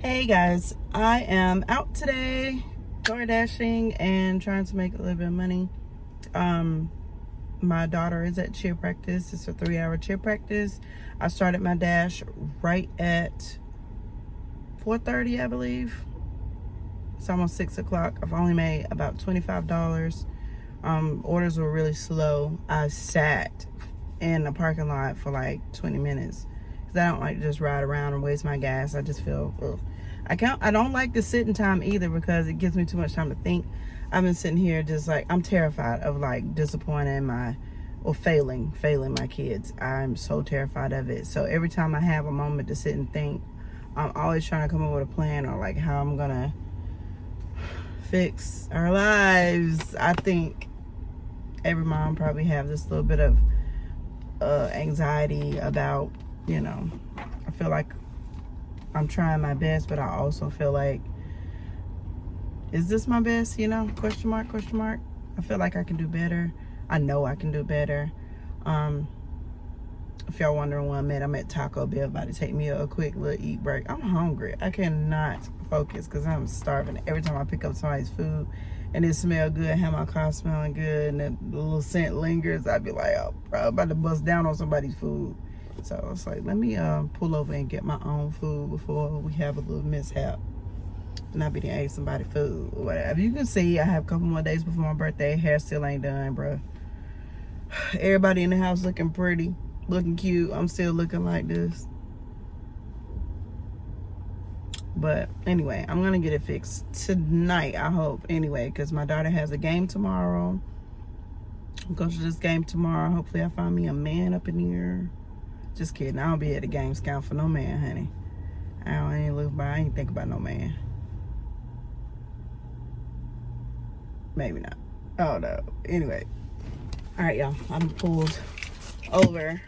Hey guys, I am out today door dashing and trying to make a little bit of money. My daughter is at cheer practice. It's a 3-hour cheer practice. I started my dash right at 4:30, I believe. It's almost 6 o'clock. I've only made about $25. Orders were really slow. I sat in the parking lot for like 20 minutes because I don't like to just ride around and waste my gas. I just feel ugh. I don't like the sitting time either because it gives me too much time to think. I've been sitting here just like, I'm terrified of like disappointing failing my kids. I'm so terrified of it. So every time I have a moment to sit and think, I'm always trying to come up with a plan or like how I'm gonna fix our lives. I think every mom probably have this little bit of anxiety about, I feel like I'm trying my best, but I also feel like, is this my best? Question mark. I feel like I can do better. I know I can do better. If y'all wondering where I'm at Taco Bell, about to take me a quick little eat break. I'm hungry. I cannot focus because I'm starving. Every time I pick up somebody's food and it smells good, have my car smelling good, and the little scent lingers, I'd be like, oh, bro, I'm about to bust down on somebody's food. So it's like, let me pull over and get my own food before we have a little mishap. And I be done ate somebody's food or whatever. You can see I have a couple more days before my birthday. Hair still ain't done, bro. Everybody in the house looking pretty, looking cute. I'm still looking like this. But anyway, I'm gonna get it fixed tonight, I hope. Anyway, because my daughter has a game tomorrow. I'll go to this game tomorrow. Hopefully I find me a man up in here. Just kidding. I don't be at the game scout for no man, honey. I ain't look by. I ain't think about no man. Maybe not. Oh no. Anyway. All right, y'all. I'm pulled over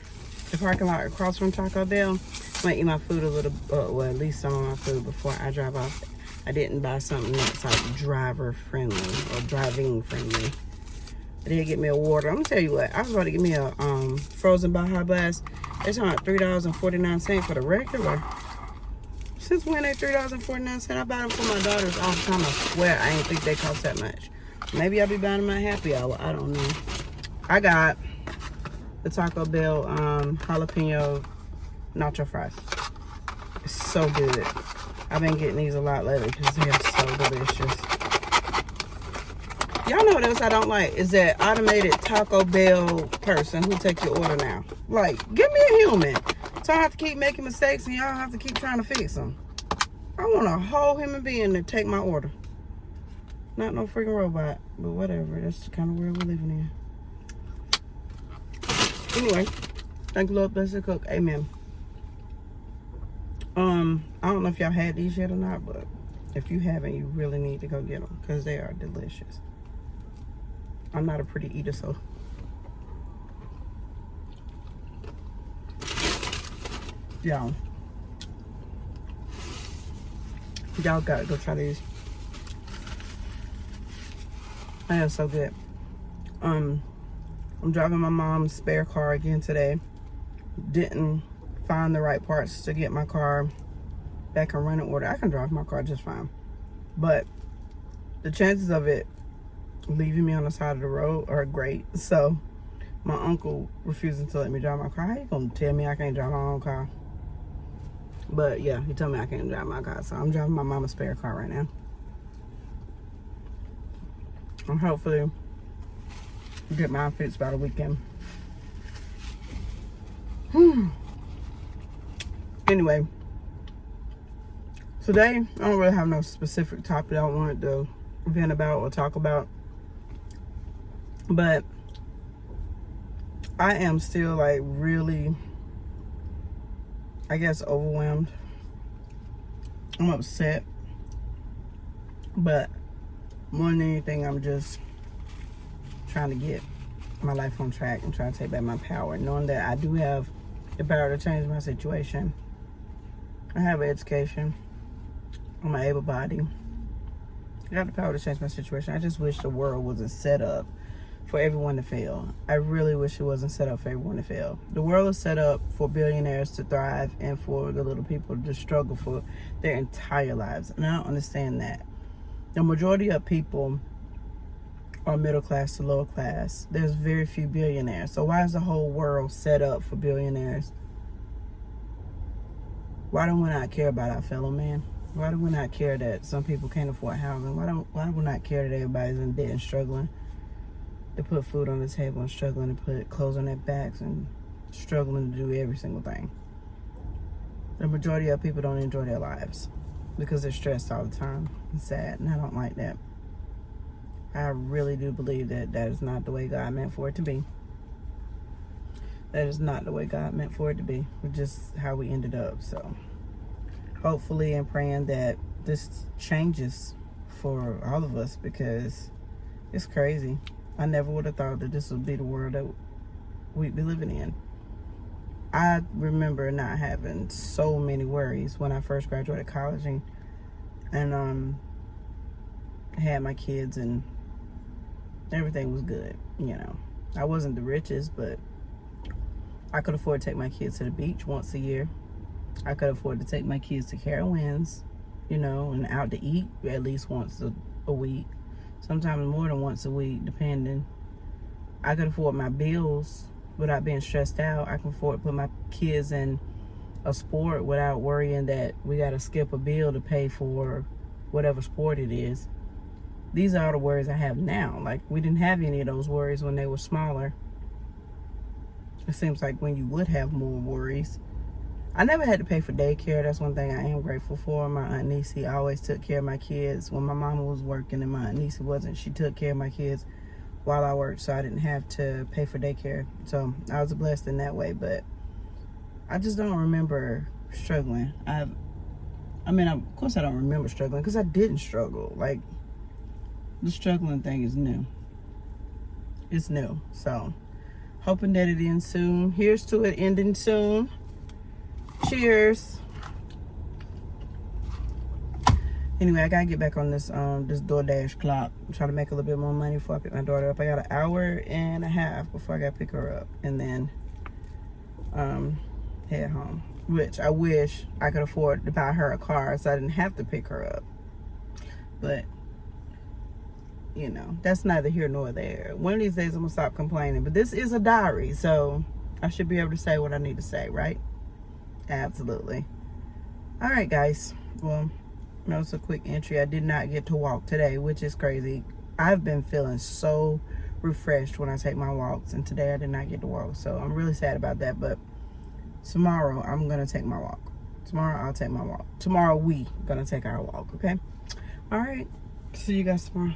the parking lot across from Taco Bell. I'm gonna eat my food a little, well, at least some of my food before I drive off. I didn't buy something that's like driver friendly or driving friendly. I did get me a water. I'm gonna tell you what. I was about to get me a frozen Baja Blast. It's on $3.49 for the regular. Since when they $3.49? I buy them for my daughters all the time. I swear I ain't think they cost that much. Maybe I'll be buying them at happy hour. I don't know. I got the Taco Bell jalapeno nacho fries. It's so good. I've been getting these a lot lately because they're so delicious. Y'all know what else I don't like is that automated Taco Bell person who takes your order now. Like, give me a human. So I don't have to keep making mistakes and y'all have to keep trying to fix them. I want a whole human being to take my order. Not no freaking robot, but whatever. That's the kind of world we're living in. Anyway, thank you, Lord, bless the cook. Amen. I don't know if y'all had these yet or not, but if you haven't, you really need to go get them because they are delicious. I'm not a pretty eater, so. Y'all gotta go try these. They are so good. I'm driving my mom's spare car again today. Didn't find the right parts to get my car back in running order. I can drive my car just fine, but the chances of it leaving me on the side of the road are great. So my uncle refusing to let me drive my car. How you gonna tell me I can't drive my own car? But yeah, he told me I can't drive my car, so I'm driving my mama's spare car right now. And hopefully get mine fixed by the weekend. Anyway, today I don't really have no specific topic I wanted to vent about or talk about, but I am still like really, I guess, overwhelmed. I'm upset, but more than anything, I'm just trying to get my life on track and trying to take back my power, knowing that I do have the power to change my situation. I have an education. I'm an able-bodied. I got the power to change my situation. I just wish the world wasn't set up for everyone to fail. I really wish it wasn't set up for everyone to fail. The world is set up for billionaires to thrive and for the little people to struggle for their entire lives. And I don't understand that. The majority of people are middle class to lower class. There's very few billionaires. So why is the whole world set up for billionaires? Why do we not care about our fellow man? Why do we not care that some people can't afford housing? Why do we not care that everybody's in debt and struggling to put food on the table and struggling to put clothes on their backs and struggling to do every single thing? The majority of people don't enjoy their lives because they're stressed all the time. It's sad, and I don't like that. I really do believe that that is not the way God meant for it to be. That is not the way God meant for it to be. It's just how we ended up. So hopefully and praying that this changes for all of us, because it's crazy. I never would have thought that this would be the world that we'd be living in. I remember not having so many worries when I first graduated college and had my kids, and everything was good. You know, I wasn't the richest, but I could afford to take my kids to the beach once a year. I could afford to take my kids to Carowinds, you know, and out to eat at least once a week. Sometimes more than once a week, depending. I could afford my bills without being stressed out. I can afford to put my kids in a sport without worrying that we got to skip a bill to pay for whatever sport it is. These are all the worries I have now. Like, we didn't have any of those worries when they were smaller. It seems like when you would have more worries. I never had to pay for daycare. That's one thing I am grateful for. My Aunt Niecy always took care of my kids. When my mama was working and my Aunt Niecy wasn't, she took care of my kids while I worked, so I didn't have to pay for daycare. So I was blessed in that way, but I just don't remember struggling. I mean, of course I don't remember struggling because I didn't struggle. Like, the struggling thing is new. It's new. So hoping that it ends soon. Here's to it ending soon. Cheers. Anyway, I gotta get back on this this DoorDash clock. I'm trying to make a little bit more money before I pick my daughter up. I got an hour and a half before I gotta pick her up, and then head home. Which I wish I could afford to buy her a car so I didn't have to pick her up. But you know, that's neither here nor there. One of these days I'm gonna stop complaining. But this is a diary, so I should be able to say what I need to say, right? Absolutely. All right, guys. Well, that was a quick entry. I did not get to walk today, which is crazy. I've been feeling so refreshed when I take my walks, and today I did not get to walk. So I'm really sad about that. But tomorrow I'm gonna take my walk. Tomorrow I'll take my walk. Tomorrow we gonna take our walk, okay? All right. See you guys tomorrow.